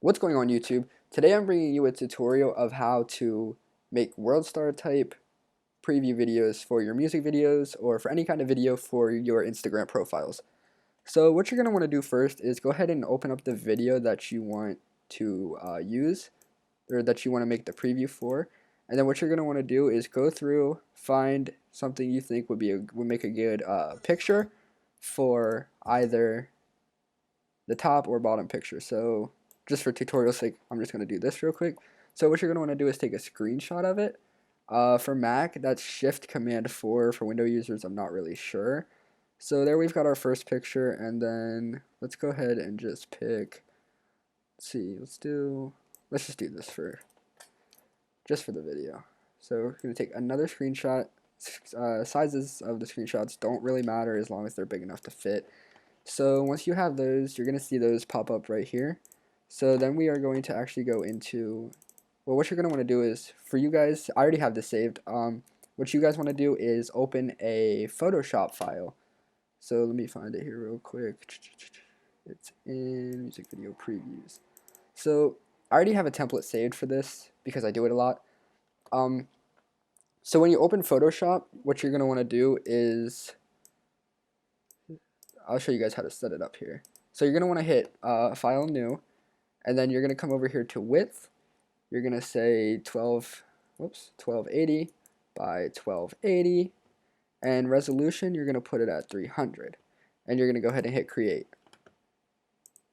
What's going on YouTube? Today I'm bringing you a tutorial of how to make Worldstar type preview videos for your music videos or for any kind of video for your Instagram profiles. So what you're going to want to do first is go ahead and open up the video that you want to use or that you want to make the preview for. And then what you're going to want to do is go through, find something you think would make a good picture for either the top or bottom picture. So just for tutorial sake, I'm just going to do this real quick. So what you're going to want to do is take a screenshot of it. For Mac, that's Shift Command 4. For Windows users, I'm not really sure. So there we've got our first picture, and then let's go ahead and just pick, let's just do this just for the video. So we're going to take another screenshot. Sizes of the screenshots don't really matter as long as they're big enough to fit. So once you have those, you're going to see those pop up right here. So then we are going to actually go into, well, what you're going to want to do is, for you guys, I already have this saved. What you guys want to do is open a Photoshop file. So let me find it here real quick. It's in music video previews. So I already have a template saved for this because I do it a lot. So when you open Photoshop, what you're going to want to do is, I'll show you guys how to set it up here. So you're going to want to hit File New, and then you're going to come over here to Width. You're going to say 1280 by 1280, and resolution, you're going to put it at 300, and you're going to go ahead and hit Create.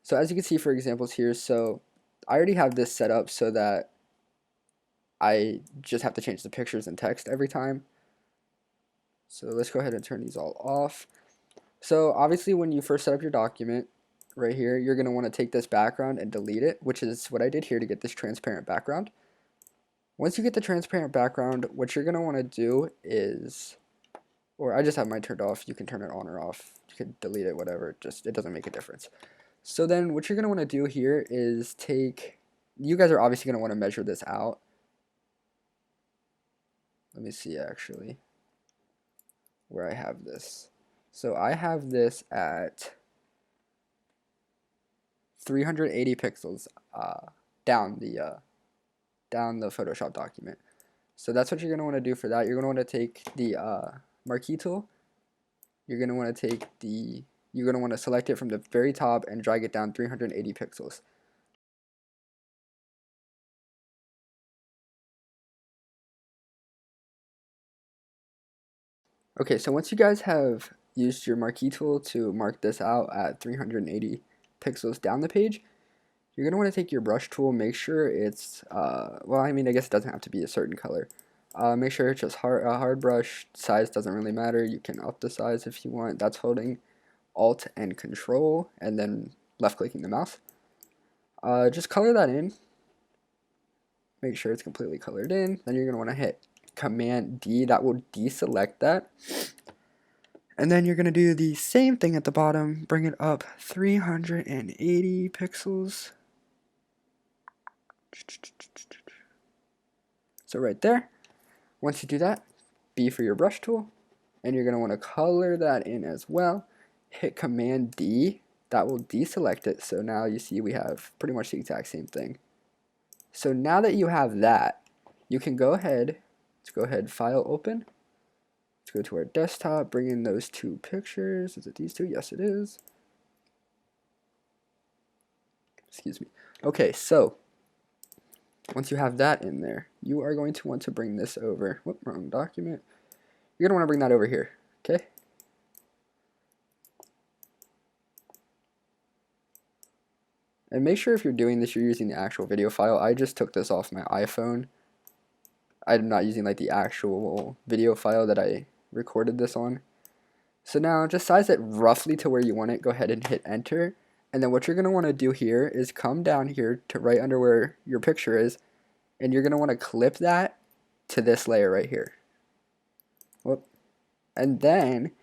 So as you can see for examples here, so I already have this set up so that I just have to change the pictures and text every time. So let's go ahead and turn these all off. So obviously when you first set up your document right here, you're going to want to take this background and delete it, which is what I did here to get this transparent background. Once you get the transparent background, what you're going to want to do is, or I just have mine turned off, you can turn it on or off, you can delete it, whatever, it doesn't make a difference. So then what you're going to want to do here is you guys are obviously going to want to measure this out. Let me see actually where I have this. So I have this at 380 pixels down the Photoshop document. So that's what you're going to want to do for that. You're going to want to take the marquee tool. You're going to want to select it from the very top and drag it down 380 pixels. Okay, so once you guys have used your marquee tool to mark this out at 380 pixels down the page, you're going to want to take your brush tool, make sure it's, well, I mean, I guess it doesn't have to be a certain color. Make sure it's just a hard brush. Size doesn't really matter. You can up the size if you want. That's holding Alt and Control and then left clicking the mouse. Just color that in. Make sure it's completely colored in. Then you're going to want to hit Command D. That will deselect that. And then you're going to do the same thing at the bottom. Bring it up 380 pixels. So right there. Once you do that, B for your brush tool. And you're going to want to color that in as well. Hit Command D. That will deselect it. So now you see we have pretty much the exact same thing. So now that you have that, you can go ahead. Let's go ahead, File, Open. Let's go to our desktop, bring in those two pictures. Is it these two? Yes, it is. Excuse me. Okay, so once you have that in there, you are going to want to bring this over. Whoop, wrong document. You're going to want to bring that over here, okay? And make sure if you're doing this, you're using the actual video file. I just took this off my iPhone. I'm not using like the actual video file that I recorded this on. So now just size it roughly to where you want it. Go ahead and hit enter. And then what you're going to want to do here is come down here to right under where your picture is, and you're going to want to clip that to this layer right here. Whoop. And then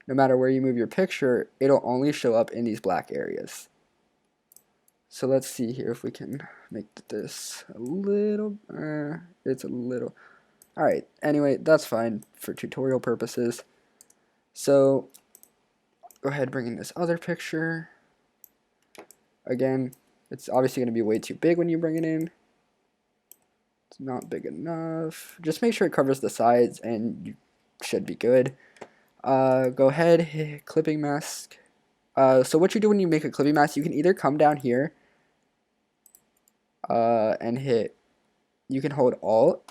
no matter where you move your picture, it'll only show up in these black areas. So let's see here if we can make this a little, it's a little, alright, anyway, that's fine for tutorial purposes. So go ahead, bring in this other picture. Again, It's obviously going to be way too big when you bring it in. It's not big enough. Just make sure it covers the sides and you should be good. Go ahead, hit clipping mask. So what you do when you make a clipping mask, you can either come down here and you can hold Alt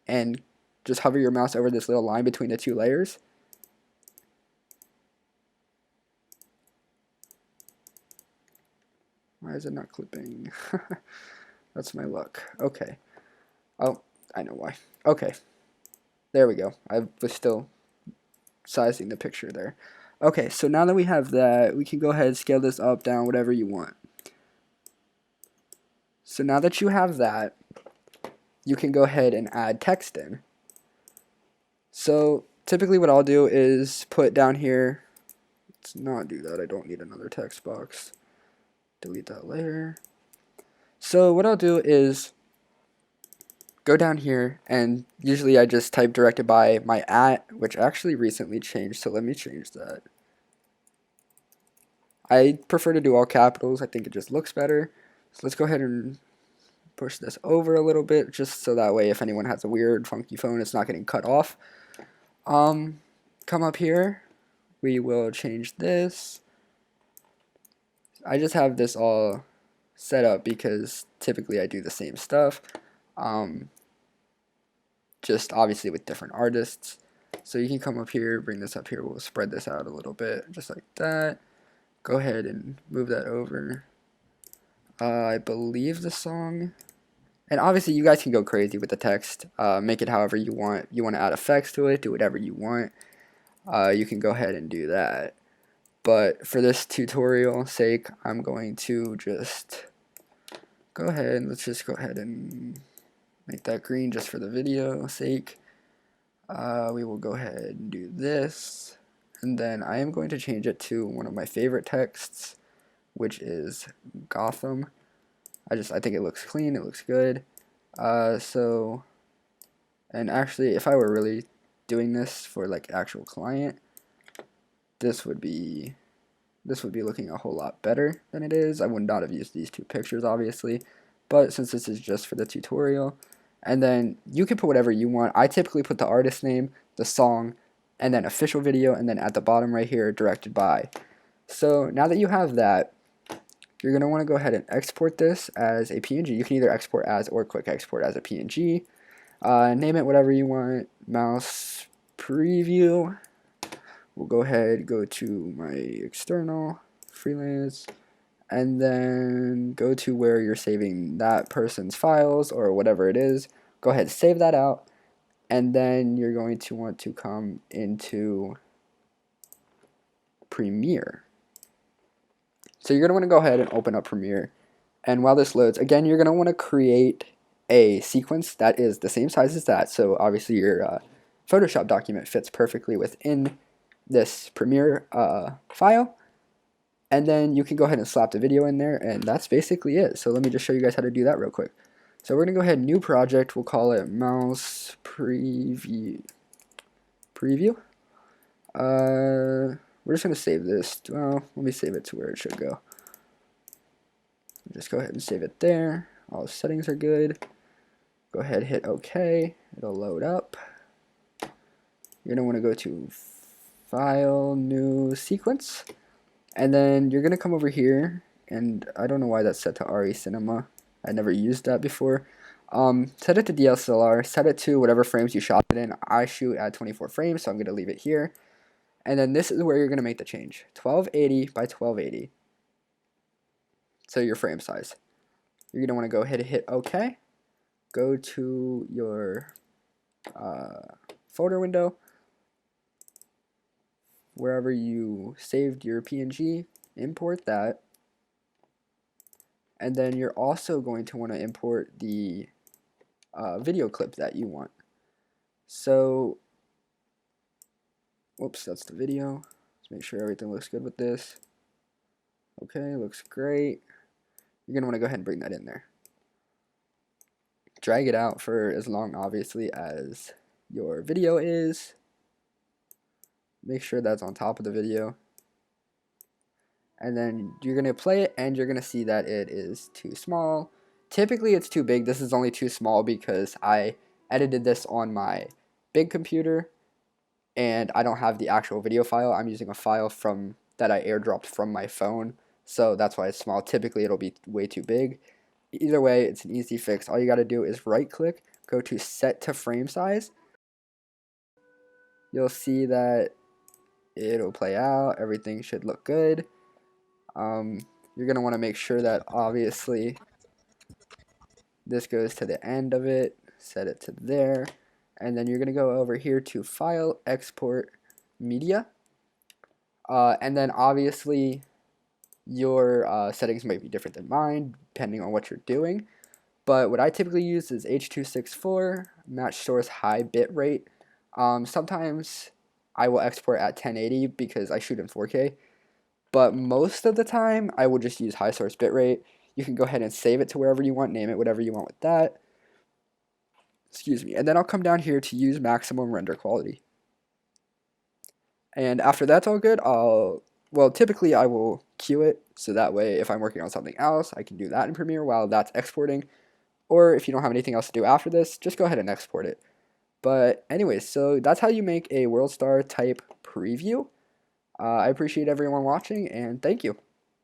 and just hover your mouse over this little line between the two layers. Why is it not clipping? That's my luck. Okay. Oh, I know why. Okay. There we go. I was still sizing the picture there. Okay, so now that we have that, we can go ahead and scale this up, down, whatever you want. So now that you have that, you can go ahead and add text in. So typically what I'll do is put down here, let's not do that, I don't need another text box. Delete that layer. So what I'll do is go down here, and usually I just type directed by my @ which actually recently changed, so let me change that. I prefer to do all capitals, I think it just looks better. So let's go ahead and push this over a little bit, just so that way if anyone has a weird funky phone, it's not getting cut off. Come up here, we will change this. I just have this all set up because typically I do the same stuff, just obviously with different artists. So you can come up here, bring this up here, we'll spread this out a little bit, just like that. Go ahead and move that over. I believe the song, and obviously you guys can go crazy with the text, make it however you want. You want to add effects to it, do whatever you want. You can go ahead and do that. But for this tutorial sake, I'm going to just go ahead and let's just go ahead and make that green just for the video sake. We will go ahead and do this, and then I am going to change it to one of my favorite texts, which is Gotham. I think it looks clean, it looks good. And actually, if I were really doing this for like actual client, this would be looking a whole lot better than it is. I would not have used these two pictures, obviously, but since this is just for the tutorial, and then you can put whatever you want. I typically put the artist name, the song, and then official video, and then at the bottom right here, directed by. So now that you have that, you're going to want to go ahead and export this as a PNG. You can either export as or quick export as a PNG. Name it whatever you want. Mouse preview. We'll go ahead, go to my external, freelance, and then go to where you're saving that person's files or whatever it is. Go ahead, save that out, and then you're going to want to come into Premiere. So you're going to want to go ahead and open up Premiere, and while this loads, again, you're going to want to create a sequence that is the same size as that, so obviously your Photoshop document fits perfectly within this Premiere file, and then you can go ahead and slap the video in there, and that's basically it. So let me just show you guys how to do that real quick. So we're going to go ahead, new project, we'll call it mouse preview. We're just going to save this. Well, let me save it to where it should go. Just go ahead and save it there. All the settings are good. Go ahead, hit OK. It'll load up. You're going to want to go to File, New Sequence. And then you're going to come over here. And I don't know why that's set to RE Cinema. I never used that before. Set it to DSLR. Set it to whatever frames you shot it in. I shoot at 24 frames, so I'm going to leave it here. And then this is where you're going to make the change. 1280 by 1280. So your frame size. You're going to want to go ahead and hit OK. Go to your folder window. Wherever you saved your PNG, import that. And then you're also going to want to import the video clip that you want. So, whoops, that's the video. Let's make sure everything looks good with this. Okay, looks great. You're going to want to go ahead and bring that in there. Drag it out for as long, obviously, as your video is. Make sure that's on top of the video. and then you're going to play it, and you're going to see that it is too small. Typically it's too big. This is only too small because I edited this on my big computer, and I don't have the actual video file. I'm using a file from that I airdropped from my phone, so that's why it's small. Typically it'll be way too big. Either way, it's an easy fix. All you got to do is right click, go to set to frame size. You'll see that it'll play out. Everything should look good. You're going to want to make sure that obviously this goes to the end of it, set it to there, and then you're going to go over here to File, Export, Media, and then obviously your settings might be different than mine depending on what you're doing, but what I typically use is H.264, match source high bit rate. Sometimes I will export at 1080 because I shoot in 4K, but most of the time I will just use high source bitrate. You can go ahead and save it to wherever you want, name it whatever you want with that. Excuse me. And then I'll come down here to use maximum render quality. And after that's all good, well, typically I will queue it, so that way if I'm working on something else, I can do that in Premiere while that's exporting. Or if you don't have anything else to do after this, just go ahead and export it. But anyways, so that's how you make a Worldstar type preview. I appreciate everyone watching, and thank you.